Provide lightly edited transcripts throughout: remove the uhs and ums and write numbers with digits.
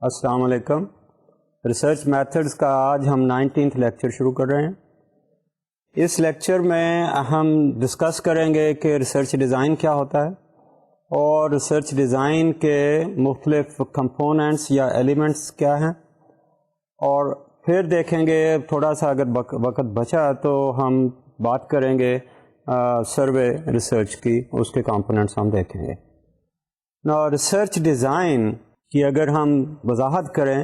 السلام علیکم. Research methods کا آج ہم 19 لیکچر شروع کر رہے ہیں. اس لیکچر میں ہم ڈسکس کریں گے کہ ریسرچ ڈیزائن کیا ہوتا ہے اور ریسرچ ڈیزائن کے مختلف کمپوننٹس یا ایلیمنٹس کیا ہیں، اور پھر دیکھیں گے تھوڑا سا اگر وقت بچا تو ہم بات کریں گے سروے ریسرچ کی، اس کے کمپوننٹس ہم دیکھیں گے. ریسرچ ڈیزائن کی اگر ہم وضاحت کریں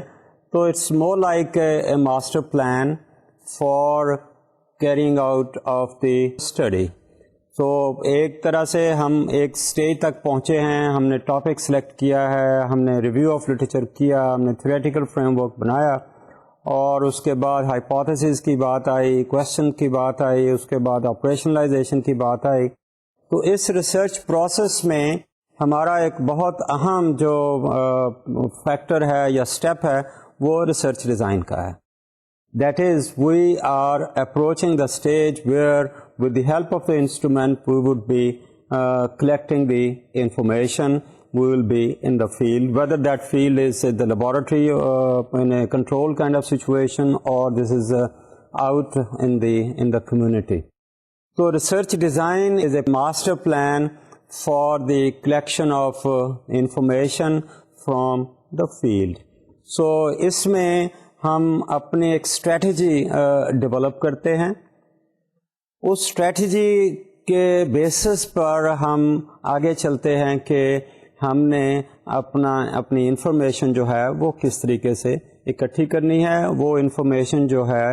تو it's more like a master plan for carrying out of the study. So ایک طرح سے ہم ایک سٹیج تک پہنچے ہیں، ہم نے ٹاپک سلیکٹ کیا ہے، ہم نے ریویو آف لٹریچر کیا، ہم نے تھیوریٹیکل فریم ورک بنایا، اور اس کے بعد ہائپوتھیسز کی بات آئی، کویشچن کی بات آئی، اس کے بعد آپریشنلائزیشن کی بات آئی. تو اس ریسرچ پروسیس میں ہمارا ایک بہت اہم جو فیکٹر ہے یا اسٹیپ ہے وہ ریسرچ ڈیزائن کا ہے. That is we are approaching the stage where with the help of the instrument we would be collecting the information. We will be in the field, whether that field is the laboratory in a controlled kind of situation, or this is out in the community. So research design is a master plan for the collection of information from the field. So اس میں ہم اپنی ایک strategy develop کرتے ہیں. اس strategy کے basis پر ہم آگے چلتے ہیں کہ ہم نے اپنی انفارمیشن جو ہے وہ کس طریقے سے اکٹھی کرنی ہے، وہ انفارمیشن جو ہے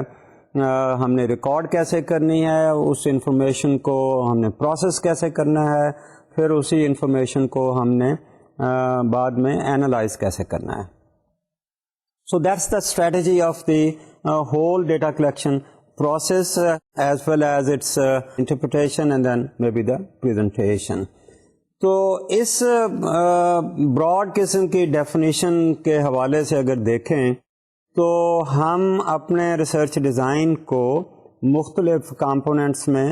ہم نے ریکارڈ کیسے کرنی ہے، اس انفارمیشن کو ہم نے پروسیس کیسے کرنا ہے، پھر اسی انفارمیشن کو ہم نے بعد میں اینالائز کیسے کرنا ہے. So that's the strategy of the whole data collection process as well as its interpretation and then maybe the presentation. تو اس براڈ قسم کی ڈیفینیشن کے حوالے سے اگر دیکھیں تو ہم اپنے ریسرچ ڈیزائن کو مختلف کمپوننٹس میں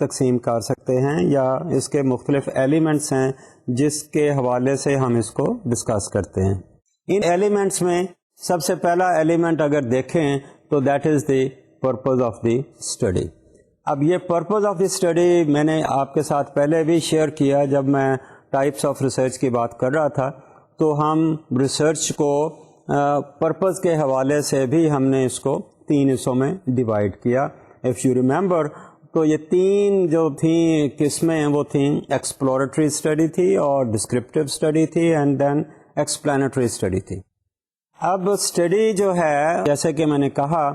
تقسیم کر سکتے ہیں، یا اس کے مختلف ایلیمنٹس ہیں جس کے حوالے سے ہم اس کو ڈسکس کرتے ہیں. ان ایلیمنٹس میں سب سے پہلا ایلیمنٹ اگر دیکھیں تو that is the purpose of the study. اب یہ پرپز آف دی اسٹڈی میں نے آپ کے ساتھ پہلے بھی شیئر کیا جب میں ٹائپس آف ریسرچ کی بات کر رہا تھا. تو ہم ریسرچ کو پرپز کے حوالے سے بھی ہم نے اس کو 3 حصوں میں ڈیوائڈ کیا. اف یو ریممبر تو یہ 3 جو تھیں قسمیں ہیں وہ تھیں ایکسپلوریٹری اسٹڈی تھی، اور ڈسکرپٹیو اسٹڈی تھی، اینڈ دین ایکسپلینٹری اسٹڈی تھی. اب اسٹڈی جو ہے جیسے کہ میں نے کہا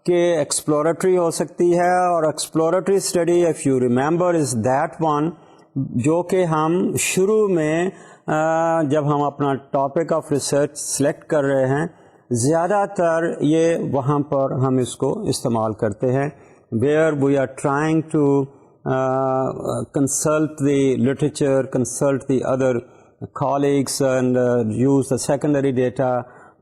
کہ ایکسپلوریٹری ہو سکتی ہے، اور exploratory study if you remember is that one جو کہ ہم شروع میں جب ہم اپنا ٹاپک آف ریسرچ سلیکٹ کر رہے ہیں زیادہ تر یہ وہاں پر ہم اس کو استعمال کرتے ہیں، where we are trying to consult the literature, consult the other colleagues and use the secondary data,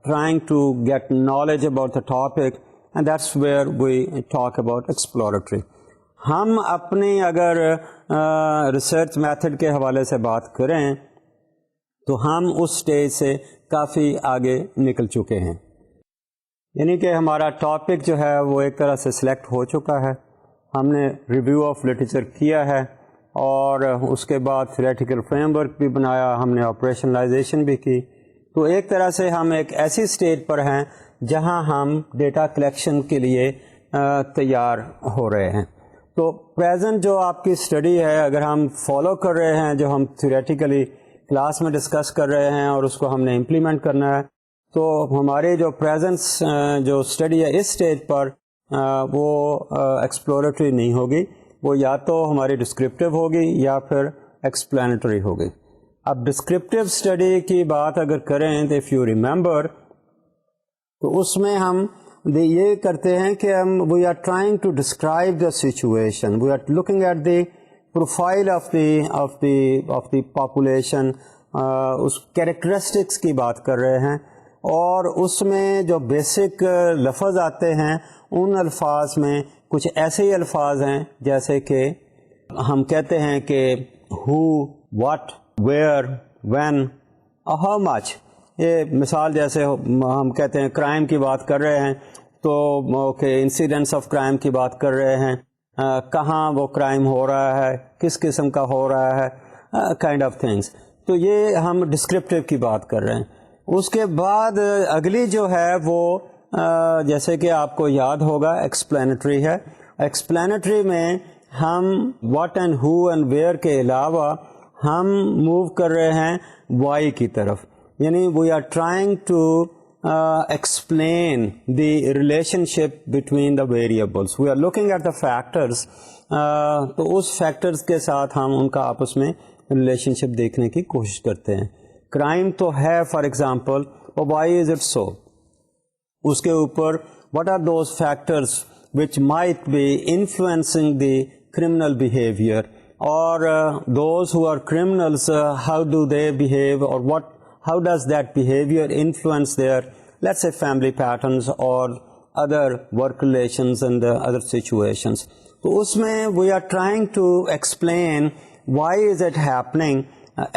trying to get knowledge about the topic, and that's where we talk about exploratory. ہم اپنی اگر research method کے حوالے سے بات کریں تو ہم اس سٹیج سے کافی آگے نکل چکے ہیں، یعنی کہ ہمارا ٹاپک جو ہے وہ ایک طرح سے سلیکٹ ہو چکا ہے، ہم نے ریویو آف لٹریچر کیا ہے، اور اس کے بعد تھیوریٹیکل فریم ورک بھی بنایا، ہم نے آپریشنلائزیشن بھی کی. تو ایک طرح سے ہم ایک ایسی سٹیج پر ہیں جہاں ہم ڈیٹا کلیکشن کے لیے تیار ہو رہے ہیں. تو پریزنٹ جو آپ کی اسٹڈی ہے اگر ہم فالو کر رہے ہیں، جو ہم تھیوریٹیکلی کلاس میں ڈسکس کر رہے ہیں اور اس کو ہم نے امپلیمنٹ کرنا ہے، تو ہمارے جو پریزنٹ جو اسٹڈی ہے اس اسٹیج پر وہ ایکسپلوریٹری نہیں ہوگی، وہ یا تو ہماری ڈسکرپٹیو ہوگی یا پھر ایکسپلینٹری ہوگی. اب ڈسکرپٹیو اسٹڈی کی بات اگر کریں تو اف یو ریممبر تو اس میں ہم یہ کرتے ہیں کہ ہم we are trying to describe the situation, we are looking at the profile of the population, اس کیریکٹرسٹکس کی بات کر رہے ہیں، اور اس میں جو بیسک لفظ آتے ہیں ان الفاظ میں کچھ ایسے ہی الفاظ ہیں جیسے کہ ہم کہتے ہیں کہ who, what, where, when, how much. یہ مثال جیسے ہم کہتے ہیں کرائم کی بات کر رہے ہیں تو اوکے انسیڈنٹس آف کرائم کی بات کر رہے ہیں, کہاں وہ کرائم ہو رہا ہے, کس قسم کا ہو رہا ہے, کائنڈ آف تھنگس. تو یہ ہم ڈسکرپٹیو کی بات کر رہے ہیں. اس کے بعد اگلی جو ہے وہ جیسے کہ آپ کو یاد ہوگا ایکسپلینٹری ہے. ایکسپلینٹری میں ہم what and who and where کے علاوہ ہم موو کر رہے ہیں وائی کی طرف, یعنی we are trying to explain the relationship between the variables. We are looking at the factors. تو اس فیکٹرز کے ساتھ ہم ان کا آپس میں ریلیشن شپ دیکھنے کی کوشش کرتے ہیں. کرائم تو ہے for example, why is it so, اس کے اوپر what are those factors which might be influencing the criminal behavior, or those who are criminals, how do they behave, or how does that behavior influence their, let's say, family patterns or other work relations and other situations. تو اس میں we are trying to explain why is it happening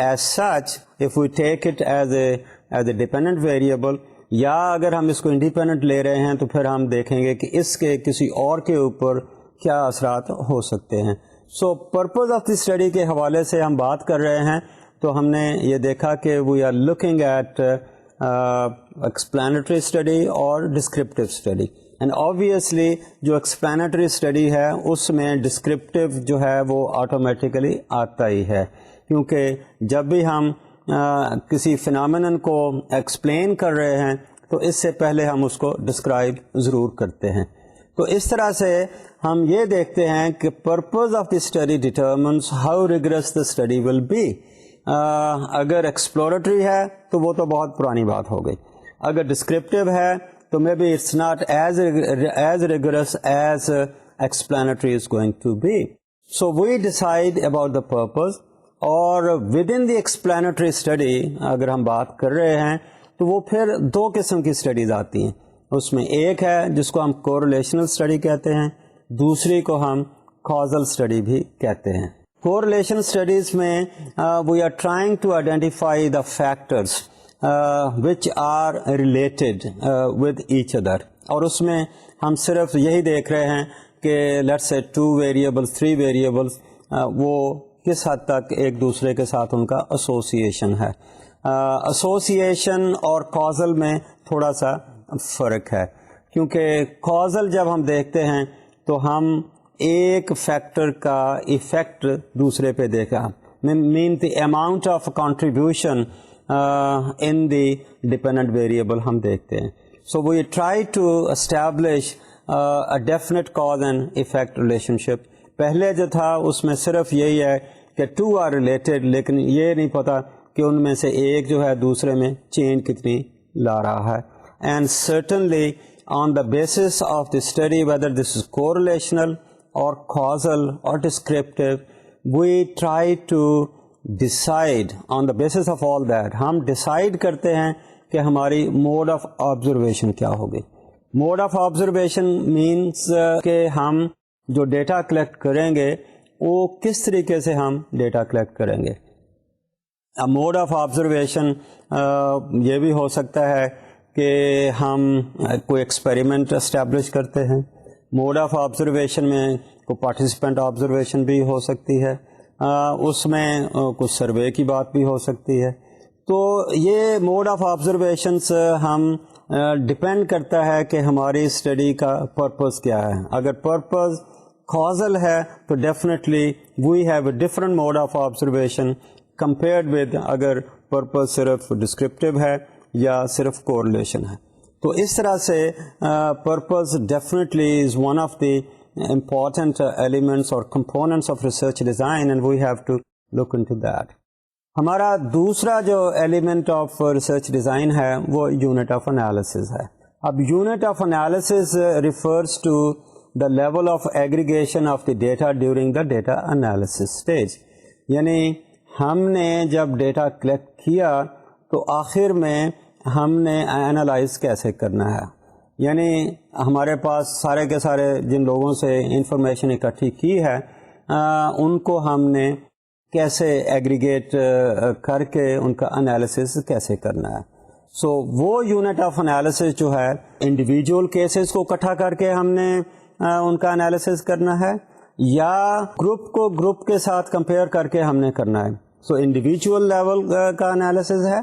as such, if we take it as a dependent variable, یا اگر ہم اس کو independent لے رہے ہیں تو پھر ہم دیکھیں گے کہ اس کے کسی اور کے اوپر کیا اثرات ہو سکتے ہیں. So purpose of the study کے حوالے سے ہم بات کر رہے ہیں تو ہم نے یہ دیکھا کہ we are looking at explanatory study اور ڈسکرپٹیو اسٹڈی. اینڈ آبویسلی جو ایکسپلینٹری اسٹڈی ہے اس میں ڈسکرپٹیو جو ہے وہ آٹومیٹیکلی آتا ہی ہے, کیونکہ جب بھی ہم کسی فنامنن کو ایکسپلین کر رہے ہیں تو اس سے پہلے ہم اس کو ڈسکرائب ضرور کرتے ہیں. تو اس طرح سے ہم یہ دیکھتے ہیں کہ purpose of the study determines how rigorous the study will be. اگر ایکسپلوریٹری ہے تو وہ تو بہت پرانی بات ہو گئی, اگر ڈسکرپٹیو ہے تو may be it's not as rigorous as explanatory is going to be. So we decide about the purpose. اور with in the explanatory study اگر ہم بات کر رہے ہیں تو وہ پھر دو قسم کی اسٹڈیز آتی ہیں. اس میں ایک ہے جس کو ہم کوریلیشنل اسٹڈی کہتے ہیں, دوسری کو ہم کازل اسٹڈی بھی کہتے ہیں. کوریلیشن اسٹڈیز میں we are trying to identify the factors which are related with each other, اور اس میں ہم صرف یہی دیکھ رہے ہیں کہ لیٹس سے 2 ویریبلس 3 ویریبلس وہ کس حد تک ایک دوسرے کے ساتھ ان کا ایسوسیشن ہے. ایسوسیشن اور کازل میں تھوڑا سا فرق ہے, کیونکہ کازل جب ہم دیکھتے ہیں تو ہم ایک فیکٹر کا ایفیکٹ دوسرے پہ دیکھا, mean the amount of contribution in the dependent variable ہم دیکھتے ہیں. So we try to establish a definite cause and effect relationship. پہلے جو تھا اس میں صرف یہی ہے کہ 2 آر ریلیٹڈ, لیکن یہ نہیں پتا کہ ان میں سے ایک جو ہے دوسرے میں چینج کتنی لا رہا ہے. And certainly on the basis of the study whether this is correlational or causal or descriptive, we try to decide on the basis of all that, ہم ڈیسائڈ کرتے ہیں کہ ہماری موڈ آف آبزرویشن کیا ہوگی. موڈ آف آبزرویشن مینس کہ ہم جو ڈیٹا کلیکٹ کریں گے وہ کس طریقے سے ہم ڈیٹا کلیکٹ کریں گے. موڈ آف آبزرویشن یہ بھی ہو سکتا ہے کہ ہم کوئی ایکسپیریمنٹ اسٹیبلش کرتے ہیں. موڈ آف آبزرویشن میں کوئی پارٹیسپینٹ آبزرویشن بھی ہو سکتی ہے, اس میں کچھ سروے کی بات بھی ہو سکتی ہے. تو یہ موڈ آف آبزرویشنس ہم ڈپینڈ کرتا ہے کہ ہماری اسٹڈی کا پرپز کیا ہے. اگر پرپز کازل ہے تو definitely we have a different mode of observation compared with اگر پرپز صرف ڈسکرپٹیو ہے یا صرف کوریلیشن ہے. تو اس طرح سے purpose definitely is one of the important elements اور components of research design, and we have to look into that. ہمارا دوسرا جو ایلیمنٹ آف ریسرچ ڈیزائن ہے وہ یونٹ آف انالیسز ہے. اب unit of analysis refers to the level of aggregation of the data during the data analysis stage. یعنی ہم نے جب ڈیٹا کلیکٹ کیا تو آخر میں ہم نے اینالائز کیسے کرنا ہے, یعنی ہمارے پاس سارے کے سارے جن لوگوں سے انفارمیشن اکٹھی کی ہے ان کو ہم نے کیسے ایگریگیٹ کر کے ان کا انالیسس کیسے کرنا ہے. سو وہ یونٹ آف انالیسس جو ہے انڈیویجول کیسز کو اکٹھا کر کے ہم نے ان کا انالیسس کرنا ہے, یا گروپ کو گروپ کے ساتھ کمپیئر کر کے ہم نے کرنا ہے. سو انڈیویجول لیول کا انالیسس ہے,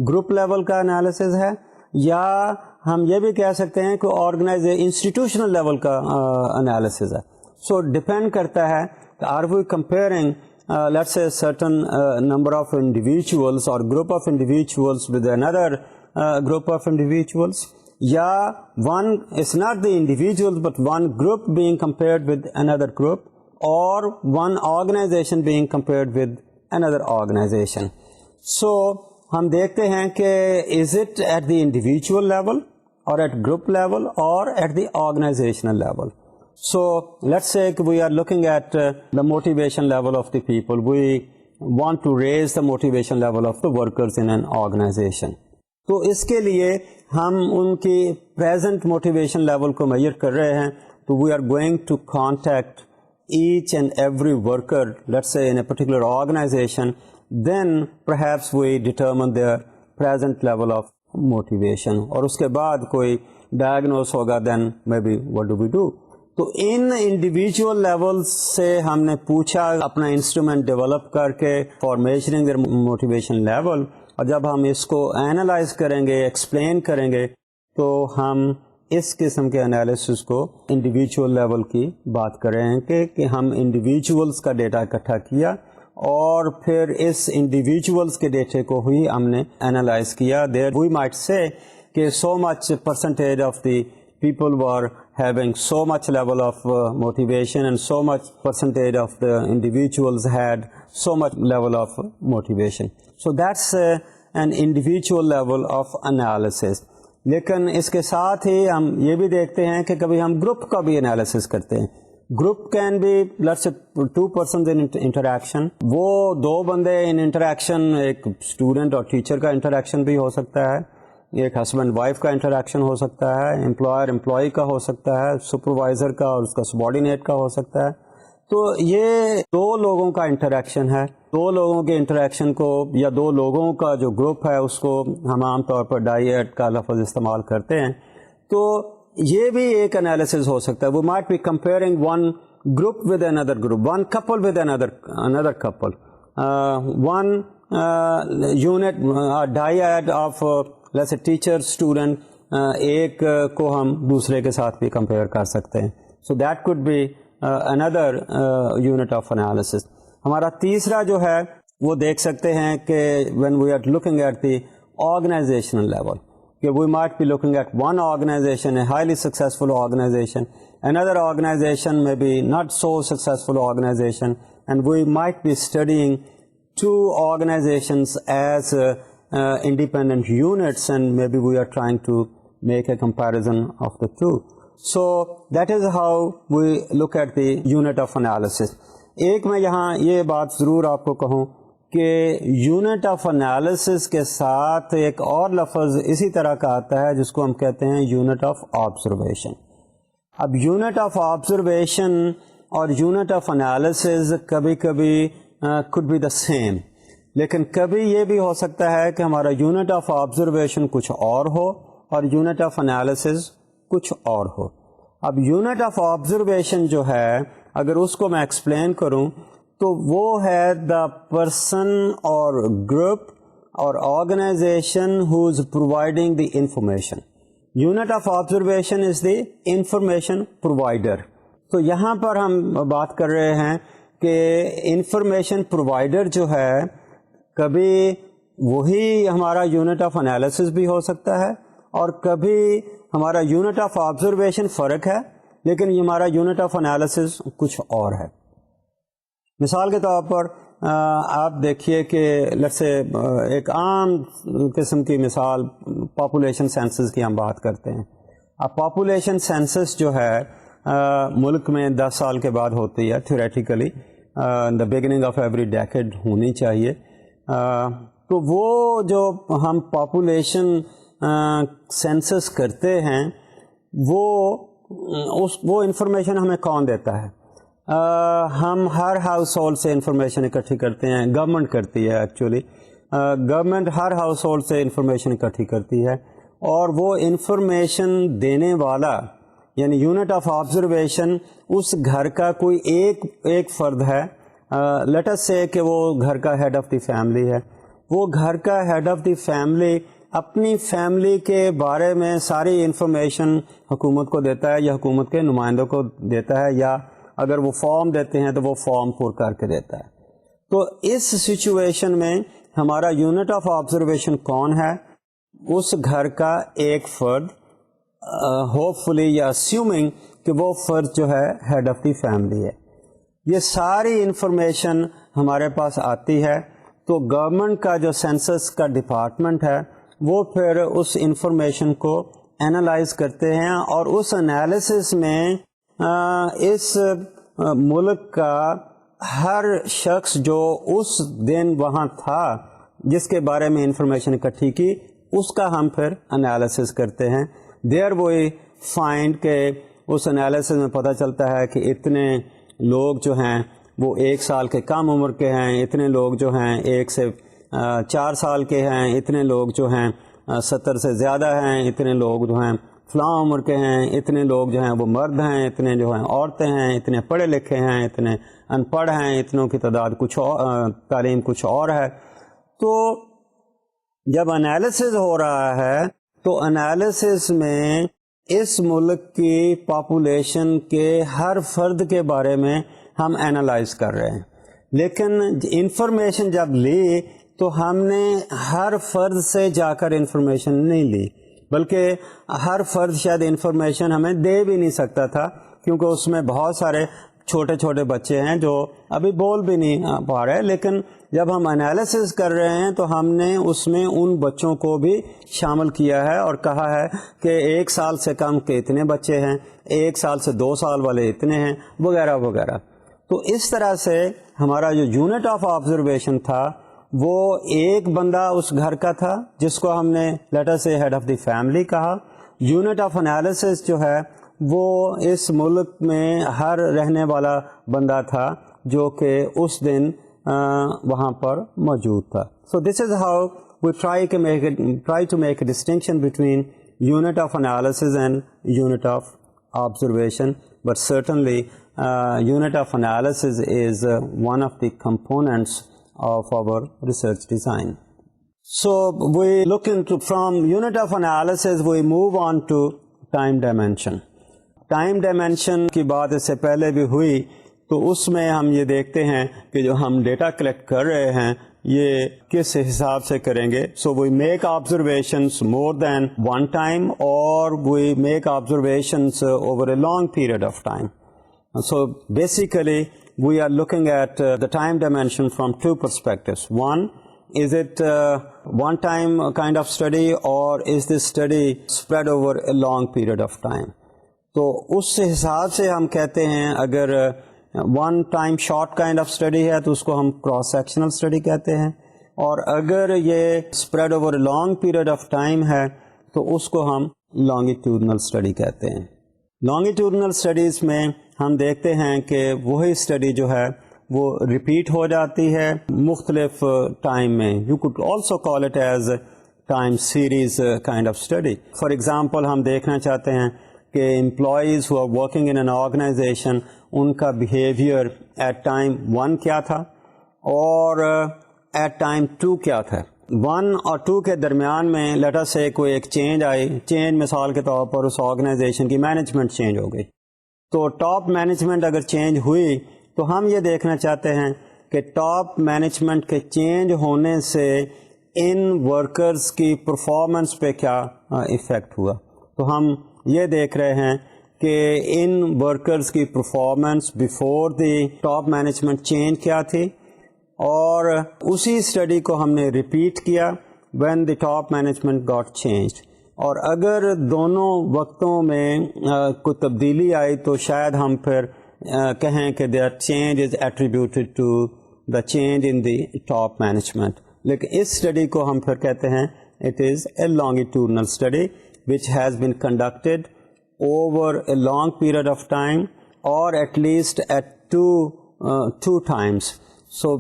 گروپ لیول کا انالیسس ہے, یا ہم یہ بھی کہہ سکتے ہیں کہ آرگنائز انسٹیٹیوشنل لیول کا انالیسس ہے. سو ڈپینڈ کرتا ہے are we comparing let's say certain number of individuals or group of individuals with another group of individuals, یا one is not the individuals but one group being compared with another group, or one organization being compared with another organization. So ہم دیکھتے ہیں کہ is it at the individual level or at group level or at the organizational level. So let's say we are looking at the motivation level of the people. We want to raise the motivation level of the workers in an organization. تو اس کے لیے ہم ان کی present motivation level کو mayor کر رہے ہیں. تو we are going to contact each and every worker, let's say in a particular organization. Then perhaps we determine their present level of motivation. اور اس کے بعد کوئی diagnose ہوگا, then maybe what do we do? تو ان individual level سے ہم نے پوچھا اپنا انسٹرومنٹ ڈیولپ کر کے for measuring their motivation level, اور جب ہم اس کو اینالائز کریں گے, ایکسپلین کریں گے, تو ہم اس قسم کے انالیسس کو انڈیویجول لیول کی بات کر رہے ہیں کہ ہم انڈیویجولس کا ڈیٹا اکٹھا کیا اور پھر اس انڈیویجولس کے ڈیٹے کو ہی ہم نے اینالائز کیا. دیر وی مائٹ سے کہ so much percentage of the people were having so much level of motivation, and so much percentage of the individuals had so much level of motivation. So that's an individual level of analysis. لیکن اس کے ساتھ ہی ہم یہ بھی دیکھتے ہیں کہ کبھی ہم گروپ کا بھی انالیسس کرتے ہیں. Group can be let's say 2 persons in interaction. وہ دو بندے ان انٹریکشن, ایک اسٹوڈنٹ اور ٹیچر کا انٹریکشن بھی ہو سکتا ہے, ایک ہسبینڈ وائف کا انٹریکشن ہو سکتا ہے, امپلائر امپلائی کا ہو سکتا ہے, سپروائزر کا اور اس کا سبارڈینیٹ کا ہو سکتا ہے. تو یہ دو لوگوں کا انٹریکشن ہے. دو لوگوں کے انٹریکشن کو یا دو لوگوں کا جو گروپ ہے اس کو ہم عام طور پر ڈائیٹ کا لفظ استعمال کرتے ہیں. تو یہ بھی ایک انالیسس ہو سکتا ہے. وہ might be comparing one group with another group, one couple with another couple, one unit dyad of let's a teacher student, ایک کو ہم دوسرے کے ساتھ بھی کمپیئر کر سکتے ہیں. So that could be another unit of analysis. ہمارا تیسرا جو ہے وہ دیکھ سکتے ہیں کہ when we are looking at the organisational level, کہ we might be looking at one organisation, a highly successful organisation, another organization may be not so successful organization, and we might be studying two organizations as independent units, and maybe we are trying to make a comparison of the two. So that is how we look at the unit of analysis. ایک میں یہاں یہ بات ضرور آپ کو کہوں کہ یونٹ آف انالیسس کے ساتھ ایک اور لفظ اسی طرح کا آتا ہے جس کو ہم کہتے ہیں یونٹ آف آبزرویشن. اب یونٹ آف آبزرویشن اور یونٹ آف انالیسس کبھی کبھی could be the same, لیکن کبھی یہ بھی ہو سکتا ہے کہ ہمارا یونٹ آف آبزرویشن کچھ اور ہو اور یونٹ آف انالیسس کچھ اور ہو. اب یونٹ آف آبزرویشن جو ہے اگر اس کو میں ایکسپلین کروں تو وہ ہے the person or group or organisation who is providing the information. Unit of observation is the information provider. تو یہاں پر ہم بات کر رہے ہیں کہ انفارمیشن پرووائڈر جو ہے کبھی وہی ہمارا یونٹ آف انالیسس بھی ہو سکتا ہے اور کبھی ہمارا یونٹ آف آبزرویشن فرق ہے لیکن یہ ہمارا یونٹ آف انالیسس کچھ اور ہے. مثال کے طور پر آپ دیکھیے کہ لیٹس سے ایک عام قسم کی مثال پاپولیشن سینسس کی ہم بات کرتے ہیں. اب پاپولیشن سینسس جو ہے ملک میں 10 سال کے بعد ہوتی ہے theoretically, the beginning of every decade ہونی چاہیے. تو وہ جو ہم پاپولیشن سینسس کرتے ہیں وہ انفارمیشن ہمیں کون دیتا ہے؟ ہم ہر ہاؤس ہولڈ سے انفارمیشن اکٹھی کرتے ہیں, گورنمنٹ کرتی ہے ایکچولی. گورنمنٹ ہر ہاؤس ہولڈ سے انفارمیشن اکٹھی کرتی ہے اور وہ انفارمیشن دینے والا یعنی یونٹ آف آبزرویشن اس گھر کا کوئی ایک فرد ہے. لیٹ اس سے کہ وہ گھر کا ہیڈ آف دی فیملی ہے. وہ گھر کا ہیڈ آف دی فیملی اپنی فیملی کے بارے میں ساری انفارمیشن حکومت کو دیتا ہے یا حکومت کے نمائندوں کو دیتا ہے, یا اگر وہ فارم دیتے ہیں تو وہ فارم پر کر کے دیتا ہے. تو اس سچویشن میں ہمارا یونٹ آف آبزرویشن کون ہے؟ اس گھر کا ایک فرد, ہوپ فلی یا اسیومنگ کہ وہ فرد جو ہے ہیڈ آف دی فیملی ہے. یہ ساری انفارمیشن ہمارے پاس آتی ہے تو گورنمنٹ کا جو سینسس کا ڈپارٹمنٹ ہے وہ پھر اس انفارمیشن کو انالائز کرتے ہیں اور اس انالیسس میں اس ملک کا ہر شخص جو اس دن وہاں تھا جس کے بارے میں انفارمیشن اکٹھی کی اس کا ہم پھر انالیسس کرتے ہیں. دیر وی فائنڈ کہ اس انالیسس میں پتہ چلتا ہے کہ اتنے لوگ جو ہیں وہ 1 سال کے کم عمر کے ہیں, اتنے لوگ جو ہیں 1 سے 4 سال کے ہیں, اتنے لوگ جو ہیں 70 سے زیادہ ہیں, اتنے لوگ جو ہیں فلاں عمر کے ہیں, اتنے لوگ جو ہیں وہ مرد ہیں, اتنے جو ہیں عورتیں ہیں, اتنے پڑھے لکھے ہیں, اتنے ان پڑھ ہیں, اتنوں کی تعداد کچھ اور, تعلیم کچھ اور ہے. تو جب انالیسز ہو رہا ہے تو انالیسز میں اس ملک کی پاپولیشن کے ہر فرد کے بارے میں ہم انالائز کر رہے ہیں, لیکن انفارمیشن جب لی تو ہم نے ہر فرد سے جا کر انفارمیشن نہیں لی, بلکہ ہر فرد شاید انفارمیشن ہمیں دے بھی نہیں سکتا تھا کیونکہ اس میں بہت سارے چھوٹے چھوٹے بچے ہیں جو ابھی بول بھی نہیں پا رہے. لیکن جب ہم انالیسز کر رہے ہیں تو ہم نے اس میں ان بچوں کو بھی شامل کیا ہے اور کہا ہے کہ 1 سال سے کم کے اتنے بچے ہیں, 1 سال سے 2 سال والے اتنے ہیں, وغیرہ وغیرہ. تو اس طرح سے ہمارا جو یونٹ آف آبزرویشن تھا وہ ایک بندہ اس گھر کا تھا جس کو ہم نے لیٹر سے ہیڈ آف دی فیملی کہا. یونٹ آف انالیسس جو ہے وہ اس ملک میں ہر رہنے والا بندہ تھا جو کہ اس دن وہاں پر موجود تھا. So this is how we try to make a distinction between unit of analysis and unit of observation, but certainly unit of analysis is one of the components of our research design. So we look into, from unit of analysis we move on to time dimension. Time dimension کی بات اس سے پہلے بھی ہوئی تو اس میں ہم یہ دیکھتے ہیں کہ جو ہم ڈیٹا کلیکٹ کر رہے ہیں یہ کس حساب سے کریں گے. So we make observations more than one time اور we make observations over a long period of time. So basically we are looking at the time dimension from 2 perspectives. One, is it one time kind of study or is this study spread over a long period of time? تو اس حساب سے ہم کہتے ہیں اگر one time short kind of study ہے تو اس کو ہم cross sectional study کہتے ہیں, اور اگر یہ spread over a long period of time ہے تو اس کو ہم longitudinal study کہتے ہیں. longitudinal studies میں ہم دیکھتے ہیں کہ وہی اسٹڈی جو ہے وہ ریپیٹ ہو جاتی ہے مختلف ٹائم میں. You could also call it as time series kind of study. For example ہم دیکھنا چاہتے ہیں کہ employees who are working in an organisation ان کا بیہیویئر ایٹ ٹائم 1 کیا تھا اور ایٹ ٹائم 2 کیا تھا. 1 اور 2 کے درمیان میں لیٹ اس سے کوئی ایک چینج آئی, چینج مثال کے طور پر اس آرگنائزیشن کی مینجمنٹ چینج ہو گئی. تو ٹاپ مینجمنٹ اگر چینج ہوئی تو ہم یہ دیکھنا چاہتے ہیں کہ ٹاپ مینجمنٹ کے چینج ہونے سے ان ورکرز کی پرفارمنس پہ کیا ایفیکٹ ہوا. تو ہم یہ دیکھ رہے ہیں کہ ان ورکرز کی performance before the top management change کیا تھی, اور اسی اسٹڈی کو ہم نے ریپیٹ کیا when the top management got changed. اور اگر دونوں وقتوں میں کوئی تبدیلی آئی تو شاید ہم پھر کہیں کہ that change is attributed to the change in the top management. لیکن اس اسٹڈی کو ہم پھر کہتے ہیں it is a longitudinal study which has been conducted over a long period of time or at least at two times. So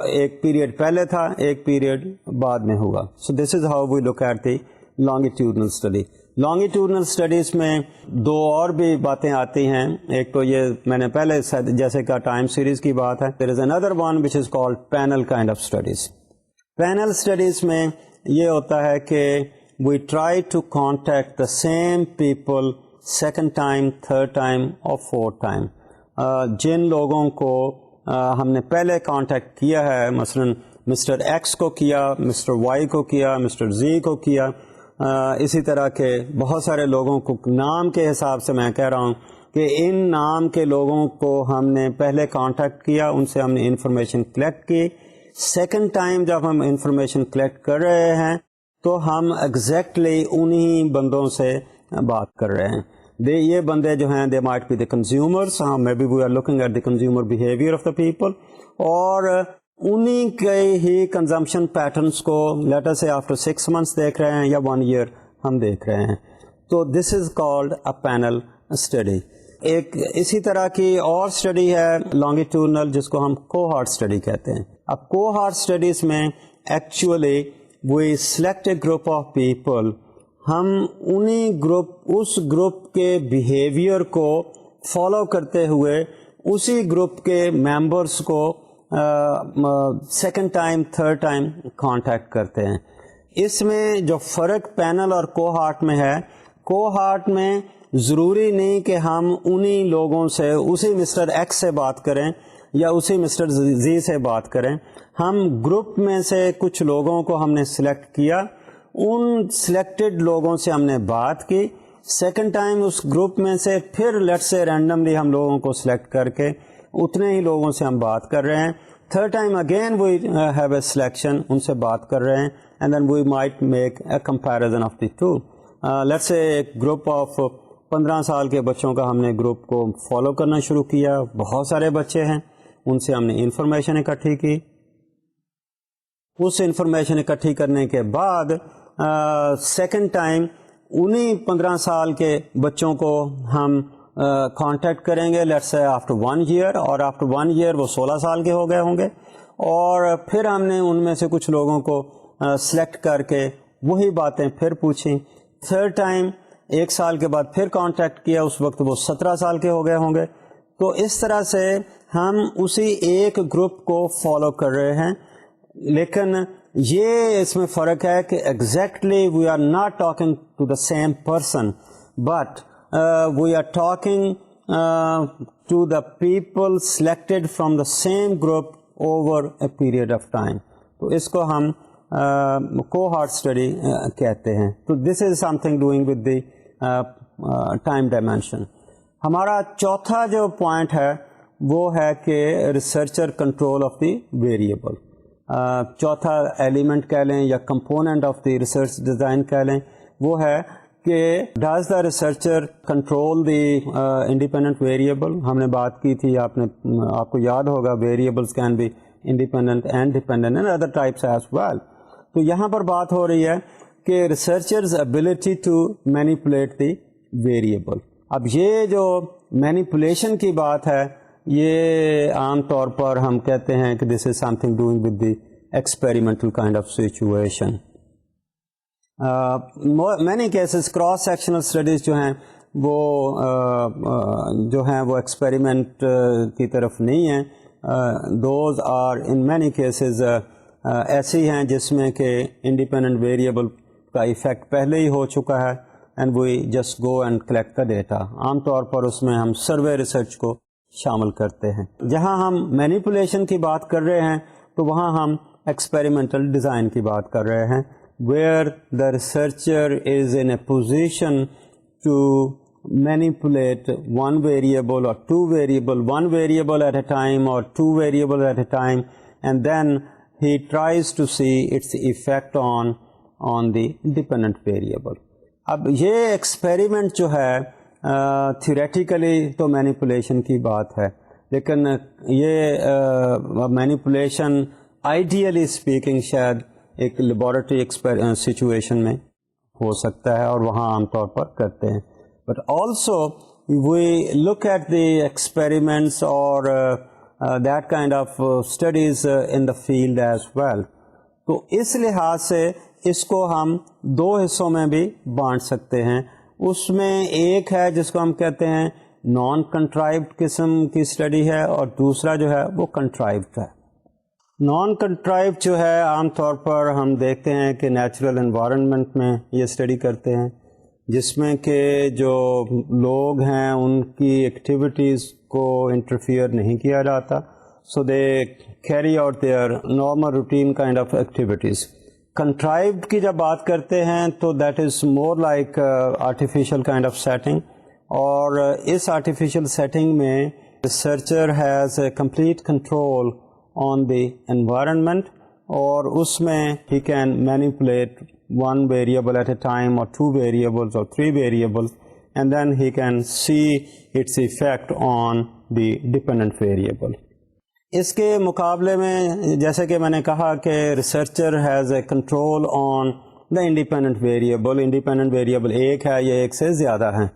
ایک period پہلے تھا, ایک پیریڈ بعد میں ہوگا. So this is how we look at the longitudinal study. Longitudinal studies میں دو اور بھی باتیں آتی ہیں. ایک تو یہ میں نے پہلے جیسے کہ ٹائم سیریز کی بات ہے. There is another one which is called panel kind of studies. Panel studies میں یہ ہوتا ہے کہ we try to contact the same people second time, third time اور فورتھ ٹائم. جن لوگوں کو ہم نے پہلے کانٹیکٹ کیا ہے, مثلا مسٹر ایکس کو کیا, مسٹر وائی کو کیا, مسٹر زی کو کیا, اسی طرح کے بہت سارے لوگوں کو نام کے حساب سے میں کہہ رہا ہوں کہ ان نام کے لوگوں کو ہم نے پہلے کانٹیکٹ کیا, ان سے ہم نے انفارمیشن کلیکٹ کی. سیکنڈ ٹائم جب ہم انفارمیشن کلیکٹ کر رہے ہیں تو ہم ایگزیکٹلی انہی بندوں سے بات کر رہے ہیں. یہ بندے جو ہیں they might be the consumers, maybe we are looking at the consumer behaviour of the people, اور انہی کے ہی کنزمپشن پیٹرنس کو let us say after 6 months دیکھ رہے ہیں یا 1 year ہم دیکھ رہے ہیں. تو this is called a panel study. ایک اسی طرح کی اور اسٹڈی ہے لانگیٹیوڈنل جس کو ہم کوہارٹ اسٹڈی کہتے ہیں. اب کوہارٹ اسٹڈیز میں actually we select a group of people, ہم اس گروپ کے بیہیویئر کو فالو کرتے ہوئے اسی گروپ کے ممبرس کو second time, third time contact کرتے ہیں. اس میں جو فرق پینل اور کوہارٹ میں ہے, کوہارٹ میں ضروری نہیں کہ ہم انہی لوگوں سے, اسی مسٹر ایکس سے بات کریں یا اسی مسٹر زی سے بات کریں. ہم گروپ میں سے کچھ لوگوں کو ہم نے سلیکٹ کیا, ان سلیکٹڈ لوگوں سے ہم نے بات کی, سیکنڈ ٹائم اس گروپ میں سے پھر لیٹ سے رینڈملی ہم لوگوں کو سلیکٹ کر کے اتنے ہی لوگوں سے ہم بات کر رہے ہیں. Third time again we have a selection, ان سے بات کر رہے ہیں, and then we might make a comparison of the two. Let say ایک گروپ آف 15 سال کے بچوں کا ہم نے گروپ کو فالو کرنا شروع کیا. بہت سارے بچے ہیں, ان سے ہم نے انفارمیشن اکٹھی کی. اس انفارمیشن اکٹھی کرنے کے بعد سیکنڈ ٹائم انہی 15 سال کے بچوں کو ہم کانٹیکٹ کریں گے لیٹس سے آفٹر 1 year, اور آفٹر 1 year وہ 16 سال کے ہو گئے ہوں گے. اور پھر ہم نے ان میں سے کچھ لوگوں کو سلیکٹ کر کے وہی باتیں پھر پوچھیں. تھرڈ ٹائم 1 سال کے بعد پھر کانٹیکٹ کیا, اس وقت وہ 17 سال کے ہو گئے ہوں گے. تو اس طرح سے ہم اسی ایک گروپ کو فالو کر رہے ہیں. لیکن یہ اس میں فرق ہے کہ exactly we are not talking to the same person, but we are talking to the people selected from the same group over a period of time. تو اس کو ہم کوہارٹ اسٹڈی کہتے ہیں. تو this is something doing with the time dimension. ہمارا چوتھا جو پوائنٹ ہے وہ ہے کہ researcher control of the variable. چوتھا ایلیمنٹ کہہ لیں یا component of the research design کہہ لیں, وہ ہے کہ does the researcher control the independent variable. ہم نے بات کی تھی, آپ کو یاد ہوگا, variables can be independent and dependent and other types as well. تو یہاں پر بات ہو رہی ہے کہ researcher's ability to manipulate the variable. اب یہ جو مینیپولیشن کی بات ہے, یہ عام طور پر ہم کہتے ہیں کہ this is something doing with the experimental kind of situation. Many cases cross sectional studies جو ہیں وہ ایکسپیریمنٹ کی طرف نہیں ہیں. Those are in many cases ایسی ہیں جس میں کہ انڈیپینڈنٹ ویریبل کا ایفیکٹ پہلے ہی ہو چکا ہے, and we just go and collect the data. عام طور پر اس میں ہم سروے ریسرچ کو شامل کرتے ہیں. جہاں ہم مینیپولیشن کی بات کر رہے ہیں تو وہاں ہم ایکسپیریمنٹل ڈیزائن کی بات کر رہے ہیں, where the researcher is in a position to manipulate one variable or two variable, one variable at a time or two variable at a time, and then he tries to see its effect on the dependent variable. اب یہ experiment جو ہے theoretically تو manipulation کی بات ہے, لیکن یہ مینیپولیشن آئیڈیلی اسپیکنگ شاید ایک لیبارٹری سچویشن میں ہو سکتا ہے اور وہاں عام طور پر کرتے ہیں. But also we look at the experiments or that kind of studies in the field as well. تو اس لحاظ سے اس کو ہم دو حصوں میں بھی بانٹ سکتے ہیں. اس میں ایک ہے جس کو ہم کہتے ہیں نان کنٹرائبڈ قسم کی اسٹڈی ہے, اور دوسرا جو ہے وہ کنٹرائبڈ ہے. نان کنٹرائبڈ جو ہے عام طور پر ہم دیکھتے ہیں کہ نیچرل انوائرمنٹ میں یہ اسٹڈی کرتے ہیں, جس میں کہ جو لوگ ہیں ان کی ایکٹیویٹیز کو انٹرفیئر نہیں کیا جاتا, so they carry out their normal routine kind of activities. Contrived کی جب بات کرتے ہیں تو that is more like artificial kind of setting, اور اس آرٹیفیشیل سیٹنگ میں researcher has a complete control on the environment, اور اس میں he can manipulate one variable at a time or two variables or three variables, and then he can see its effect on the dependent variable. اس کے مقابلے میں جیسے کہ میں نے کہا کہ researcher has a control on the independent variable. Independent variable ایک ہے یا ایک سے زیادہ ہیں.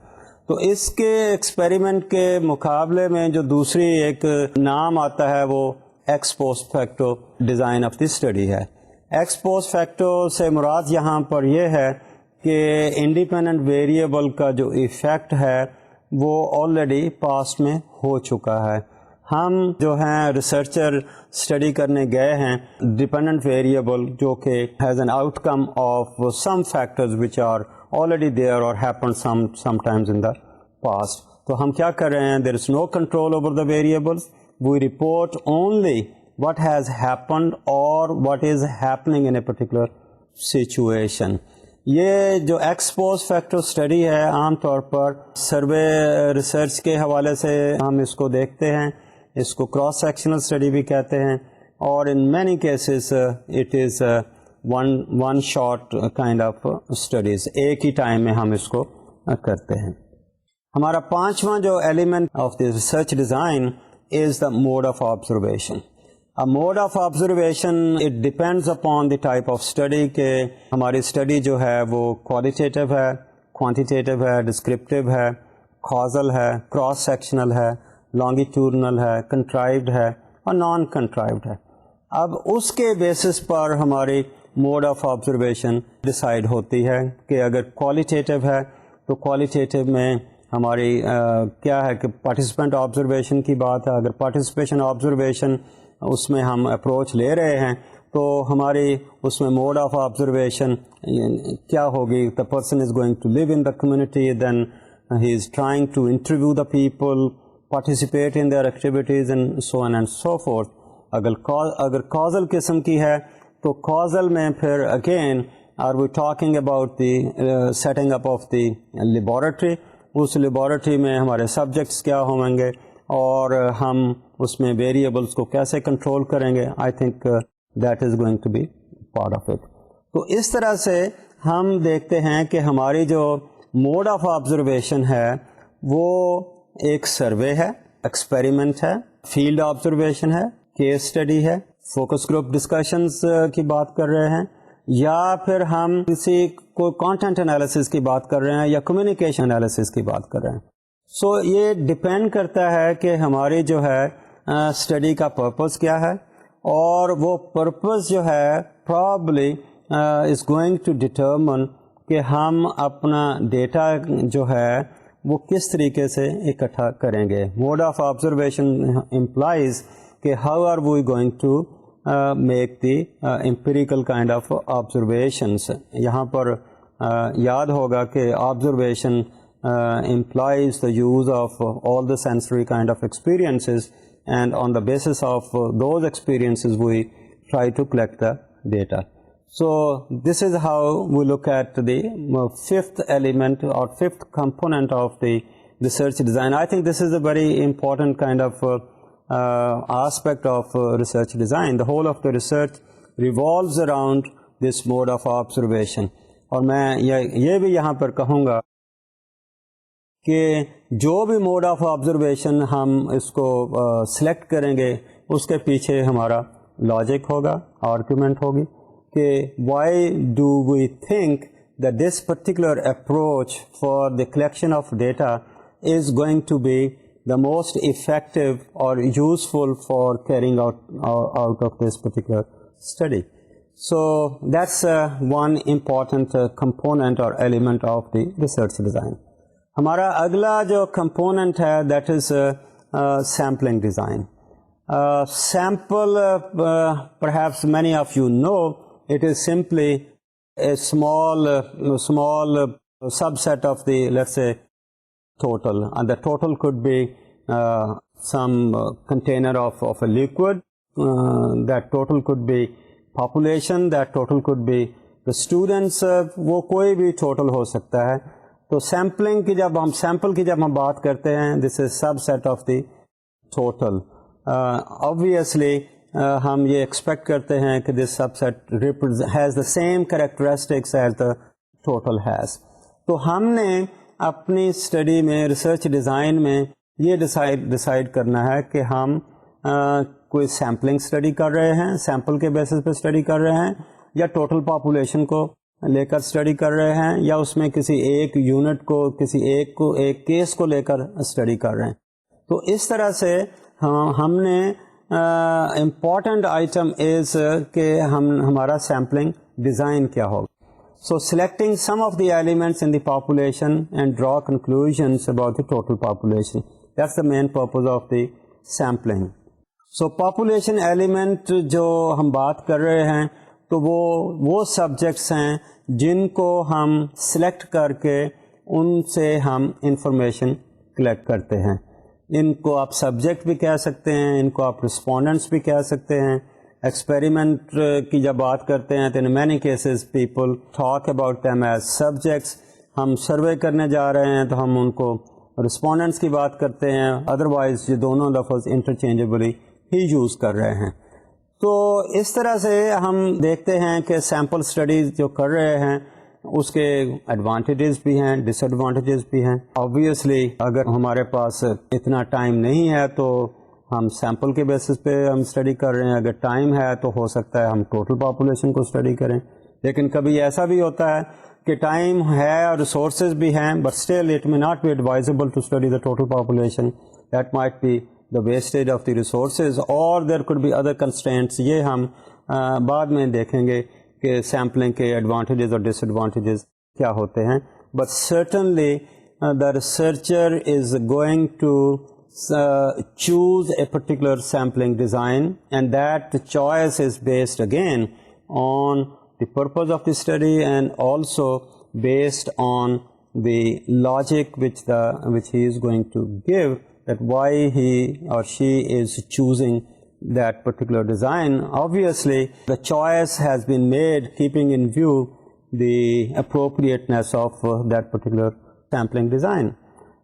تو اس کے ایکسپیریمنٹ کے مقابلے میں جو دوسری ایک نام آتا ہے وہ ex post facto design of the study ہے. ایکس پوسٹ فیکٹو سے مراد یہاں پر یہ ہے کہ انڈیپینڈنٹ ویریبل کا جو ایفیکٹ ہے وہ آلریڈی پاسٹ میں ہو چکا ہے. ہم جو ہیں ریسرچر اسٹڈی کرنے گئے ہیں ڈیپینڈنٹ ویریبل جو کہ has an outcome of some factors which are already there اور happen sometimes in the past. تو ہم کیا کر رہے ہیں, there is no control over the variables, we report only what has happened or what is happening in a particular situation. یہ جو expose factor study ہے عام طور پر سروے ریسرچ کے حوالے سے ہم اس کو دیکھتے ہیں, اس کو کراس سیکشنل اسٹڈی بھی کہتے ہیں, اور ان many cases it is one short kind of studies, ایک ہی ٹائم میں ہم اس کو کرتے ہیں. ہمارا پانچواں جو element of the research design is the mode of observation. A mode of observation, it depends upon the type of study کہ ہماری اسٹڈی جو ہے وہ qualitative ہے, quantitative ہے, descriptive ہے, causal ہے, cross sectional ہے, longitudinal ہے, contrived ہے اور non contrived ہے. اب اس کے بیسس پر ہماری mode of observation decide ہوتی ہے کہ اگر qualitative ہے تو qualitative میں ہماری کیا ہے کہ participant observation کی بات ہے. اگر participation observation اس میں ہم اپروچ لے رہے ہیں تو ہماری اس میں موڈ آف آبزرویشن کیا ہوگی, the person is going to live in the community, then he is trying to interview the people, participate in their activities and so on and so forth. اگر causal قسم کی ہے تو causal میں پھر again are we talking about the setting up of the laboratory. اس laboratory میں ہمارے سبجیکٹس کیا ہوں گے اور ہم اس میں ویریبلس کو کیسے کنٹرول کریں گے. I think that is going to be part of it. تو اس طرح سے ہم دیکھتے ہیں کہ ہماری جو موڈ آف آبزرویشن ہے وہ ایک سروے ہے, ایکسپیریمنٹ ہے, فیلڈ آبزرویشن ہے, کیس اسٹڈی ہے, فوکس گروپ ڈسکشنز کی بات کر رہے ہیں, یا پھر ہم کسی کو کانٹینٹ انالیسس کی بات کر رہے ہیں یا کمیونیکیشن انالیسس کی بات کر رہے ہیں. سو یہ ڈپینڈ کرتا ہے کہ ہماری جو ہے اسٹڈی کا پرپز کیا ہے, اور وہ پرپز جو ہے probably is going to determine کہ ہم اپنا ڈیٹا جو ہے وہ کس طریقے سے اکٹھا کریں گے. موڈ آف آبزرویشن امپلائز کہ how are we going to make the empirical kind of observations. یہاں پر یاد ہوگا کہ observation implies the use of all the sensory kind of experiences, and on the basis of those experiences we try to collect the data. So this is how we look at the fifth element or fifth component of the research design. I think this is a very important kind of aspect of research design. The whole of the research revolves around this mode of observation. اور میں یہ بھی یہاں پر کہوں گا کہ جو بھی mood of observation ہم اس کو سلیکٹ کریں گے اس کے پیچھے ہمارا لاجک ہوگا, آرگومنٹ ہوگی کہ why do we think that this particular approach for the collection of data is going to be the most effective or useful for carrying out of this particular study. So that's one important component or element of the research design. ہمارا اگلا جو component ہے that is sampling design. Sample, perhaps many of you know, it is simply a small subset of the, let's say, total. And the total could be some container of a liquid. That total could be population. That total could be the students. وہ کوئی بھی total ہو سکتا ہے. تو sampling کی جب ہم بات کرتے ہیں this is subset of the total. obviously ہم یہ ایکسپیکٹ کرتے ہیں کہ this subset has the same characteristics as the total has. تو ہم نے اپنی اسٹڈی میں ریسرچ ڈیزائن میں یہ ڈیسائیڈ کرنا ہے کہ ہم کوئی سیمپلنگ اسٹڈی کر رہے ہیں, سیمپل کے بیسس پہ اسٹڈی کر رہے ہیں, یا ٹوٹل پاپولیشن کو لے کر اسٹڈی کر رہے ہیں, یا اس میں کسی ایک یونٹ کو ایک کیس کو لے کر اسٹڈی کر رہے ہیں. تو اس طرح سے ہم نے امپورٹنٹ آئٹم از کہ ہمارا سیمپلنگ ڈیزائن کیا ہوگا. So selecting some of the elements in the population and draw conclusions about the total population, that's the main purpose of the sampling. So population element جو ہم بات کر رہے ہیں تو وہ سبجیکٹس ہیں جن کو ہم سلیکٹ کر کے ان سے ہم انفارمیشن کلیکٹ کرتے ہیں. ان کو آپ سبجیکٹ بھی کہہ سکتے ہیں, ان کو آپ رسپونڈنٹس بھی کہہ سکتے ہیں. ایکسپیریمنٹ کی جب بات کرتے ہیں تو ان many cases people talk about them as subjects. ہم سروے کرنے جا رہے ہیں تو ہم ان کو رسپونڈنٹس کی بات کرتے ہیں, ادروائز یہ دونوں لفظ انٹرچینجبلی ہی یوز کر رہے ہیں. تو اس طرح سے ہم دیکھتے ہیں کہ سیمپل اسٹڈیز جو کر رہے ہیں اس کے ایڈوانٹیجز بھی ہیں, ڈس ایڈوانٹیجز بھی ہیں. آبویسلی اگر ہمارے پاس اتنا ٹائم نہیں ہے تو ہم سیمپل کے بیسس پہ ہم اسٹڈی کر رہے ہیں, اگر ٹائم ہے تو ہو سکتا ہے ہم ٹوٹل پاپولیشن کو اسٹڈی کریں. لیکن کبھی ایسا بھی ہوتا ہے کہ ٹائم ہے اور ریسورسز بھی ہیں, but still it may not be advisable to study the total population. That might be the wastage of the resources or there could be other constraints. یہ ہم بعد میں دیکھیں گے کہ سیمپلنگ کے ایڈوانٹیجز اور ڈس ایڈوانٹیجز کیا ہوتے ہیں. But certainly the researcher is going to choose a particular sampling design, and that choice is based again on the purpose of the study and also based on the logic which he is going to give, that why he or she is choosing that particular design. Obviously, the choice has been made keeping in view the appropriateness of that particular sampling design.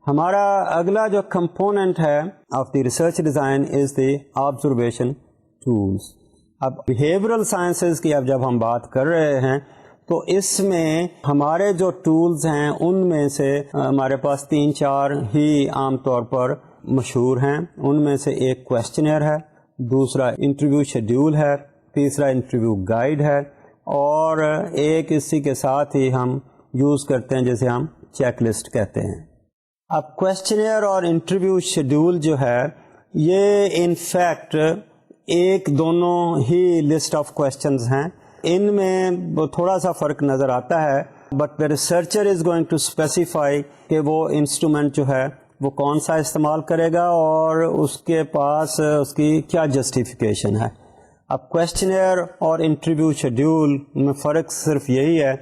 ہمارا اگلا جو component ہے of the research design is the observation tools. اب behavioural sciences کی اب جب ہم بات کر رہے ہیں تو اس میں ہمارے جو ٹولز ہیں ان میں سے ہمارے پاس 3-4 ہی عام طور پر مشہور ہیں. ان میں سے ایک کویسچنر ہے, دوسرا انٹرویو شیڈیول ہے, تیسرا انٹرویو گائیڈ ہے, اور ایک اسی کے ساتھ ہی ہم یوز کرتے ہیں جسے ہم چیک لسٹ کہتے ہیں. اب کویسچنر اور انٹرویو شیڈیول جو ہے یہ ان فیکٹ ایک دونوں ہی لسٹ آف کویسچنز ہیں. ان میں تھوڑا سا فرق نظر آتا ہے, but the researcher is going to specify کہ وہ انسٹرومنٹ جو ہے وہ کون سا استعمال کرے گا اور اس کے پاس اس کی کیا جسٹیفیکیشن ہے. اب کویسچنر اور انٹرویو شیڈیول میں فرق صرف یہی ہے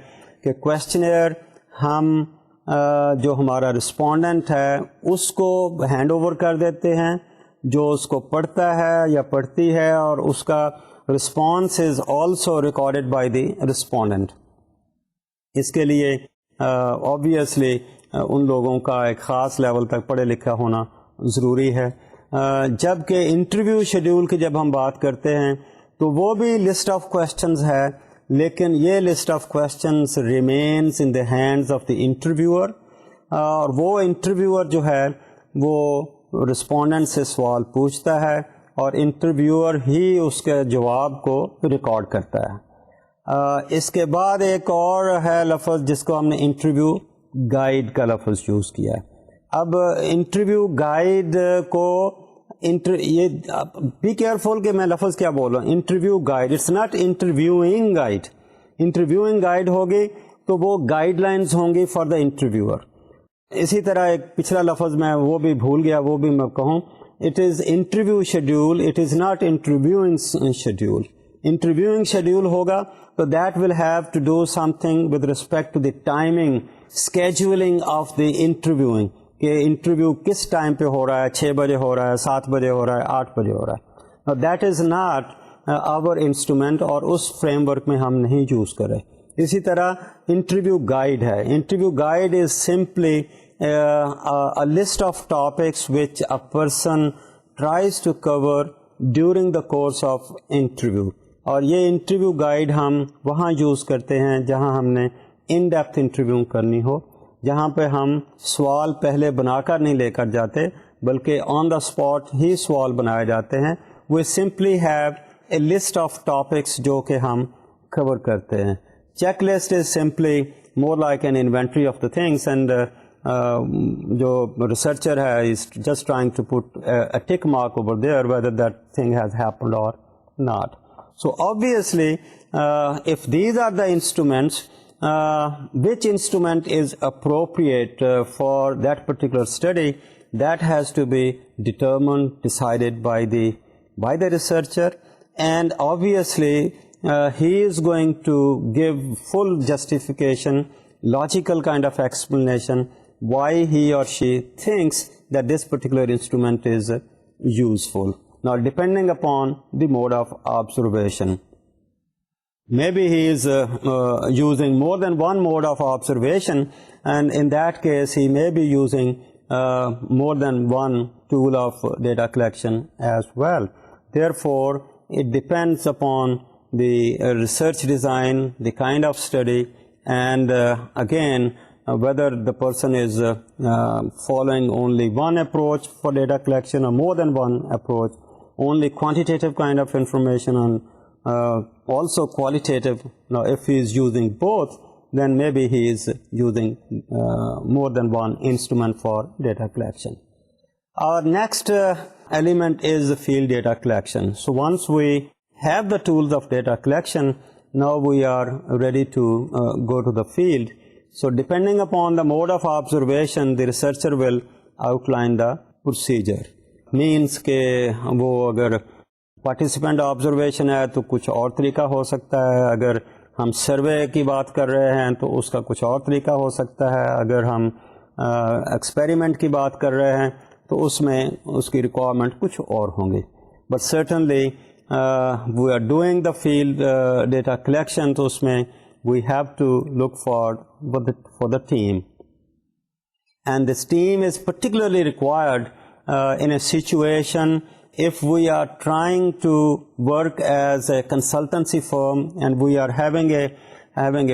کہ کویسچنر ہم جو ہمارا رسپونڈنٹ ہے اس کو ہینڈ اوور کر دیتے ہیں, جو اس کو پڑھتا ہے یا پڑھتی ہے, اور اس کا response is also recorded by the respondent. اس کے لیے آبویسلی ان لوگوں کا ایک خاص لیول تک پڑھے لکھا ہونا ضروری ہے. جبکہ انٹرویو شیڈیول کی جب ہم بات کرتے ہیں تو وہ بھی لسٹ آف کویسچنز ہے, لیکن یہ list of questions remains in the hands of the interviewer, اور وہ انٹرویور جو ہے وہ رسپونڈنٹ سے سوال پوچھتا ہے اور انٹرویور ہی اس کے جواب کو ریکارڈ کرتا ہے. اس کے بعد ایک اور ہے لفظ جس کو ہم نے انٹرویو گائیڈ کا لفظ یوز کیا ہے. اب انٹرویو گائیڈ کو یہ بی کیئرفل کہ میں لفظ کیا بول رہا ہوں. Interview guide, it's not interviewing guide. Interviewing guide ہوگی تو وہ گائیڈ لائنز ہوں گی فار دا انٹرویور. اسی طرح ایک پچھلا لفظ میں وہ بھی بھول گیا، وہ بھی میں کہوں. It is interview schedule, it is not interviewing schedule. Interviewing schedule ہوگا تو that will have to do something with respect to the timing, scheduling of the interviewing, کہ انٹرویو کس ٹائم پہ ہو رہا ہے، 6 بجے ہو رہا ہے، 7 بجے ہو رہا ہے، 8 بجے ہو رہا ہے. That is not our instrument, اور اس فریم ورک میں ہم نہیں یوز کریں. اسی طرح انٹرویو گائیڈ ہے. Interview guide is simply a list of topics which a person tries to cover during the course of interview. اور یہ انٹرویو گائیڈ ہم وہاں یوز کرتے ہیں جہاں ہم نے ان ڈیپتھ انٹرویو کرنی ہو، جہاں پہ ہم سوال پہلے بنا کر نہیں لے کر جاتے بلکہ آن دا اسپاٹ ہی سوال بنائے جاتے ہیں. We simply have a list of topics جو کہ ہم کور کرتے ہیں. Check list is simply more like an inventory of the things, and جو ریسرچر ہے is just trying to put a tick mark over there whether that thing has happened or not. So obviously if these are the instruments, which instrument is appropriate for that particular study, that has to be determined, decided by the researcher, and obviously he is going to give full justification, logical kind of explanation why he or she thinks that this particular instrument is useful. Now, depending upon the mode of observation, maybe he is using more than one mode of observation, and in that case he may be using more than one tool of data collection as well. Therefore, it depends upon the research design, the kind of study, and again whether the person is following only one approach for data collection or more than one approach, only quantitative kind of information and also qualitative. Now, if he is using both, then maybe he is using more than one instrument for data collection. Our next element is the field data collection. So once we have the tools of data collection, now we are ready to go to the field. So depending upon the mode of observation, the researcher will outline the procedure. Means کہ وہ اگر participant observation ہے تو کچھ اور طریقہ ہو سکتا ہے، اگر ہم سروے کی بات کر رہے ہیں تو اس کا کچھ اور طریقہ ہو سکتا ہے، اگر ہم ایکسپیریمنٹ کی بات کر رہے ہیں تو اس میں اس کی ریکوائرمنٹ کچھ اور ہوں گی. But certainly we are doing the field data collection, تو اس میں we have to look for the team, and this team is particularly required in a situation if we are trying to work as a consultancy firm and we are having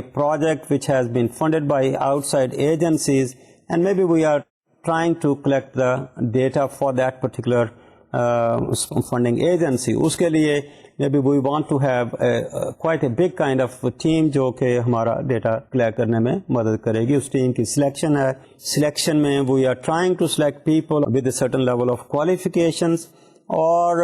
a project which has been funded by outside agencies, and maybe we are trying to collect the data for that particular funding agency. Uske liye maybe we want to have quite a big kind of team جو کہ ہمارا data collect کرنے میں مدد کرے گی. اس team کی selection ہے. سلیکشن میں we are trying to select people with a certain level of qualifications, اور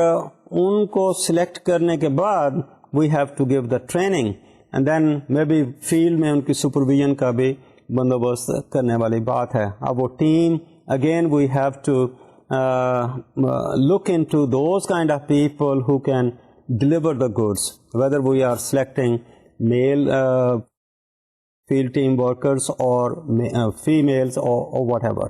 ان کو سلیکٹ کرنے کے بعد we have to give the training, and then maybe field میں ان کی سپرویژن کا بھی بندوبست کرنے والی بات ہے. اب وہ team again we have to look into those kind of people who can deliver the goods, whether we are selecting male field team workers or females or whatever.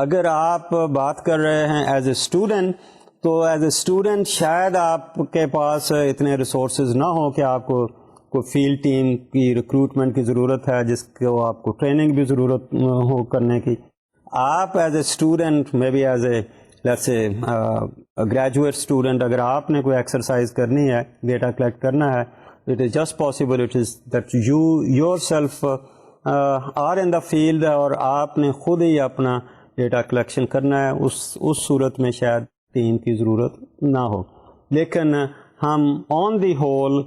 اگر آپ بات کر رہے ہیں ایز اے اسٹوڈنٹ، تو as a student شاید آپ کے پاس اتنے ریسورسز نہ ہوں کہ آپ کو کوئی فیلڈ ٹیم کی ریکروٹمنٹ کی ضرورت ہے جس کو آپ کو ٹریننگ بھی ضرورت ہو کرنے کی. آپ as a student, maybe as a let's a graduate student, اگر آپ نے کوئی ایکسرسائز کرنی ہے، ڈیٹا کلیکٹ کرنا ہے، it is just possible it is that you yourself are in the field, اور آپ نے خود ہی اپنا ڈیٹا کلیکشن کرنا ہے. اس صورت میں شاید ٹیم کی ضرورت نہ ہو. لیکن ہم آن دی ہول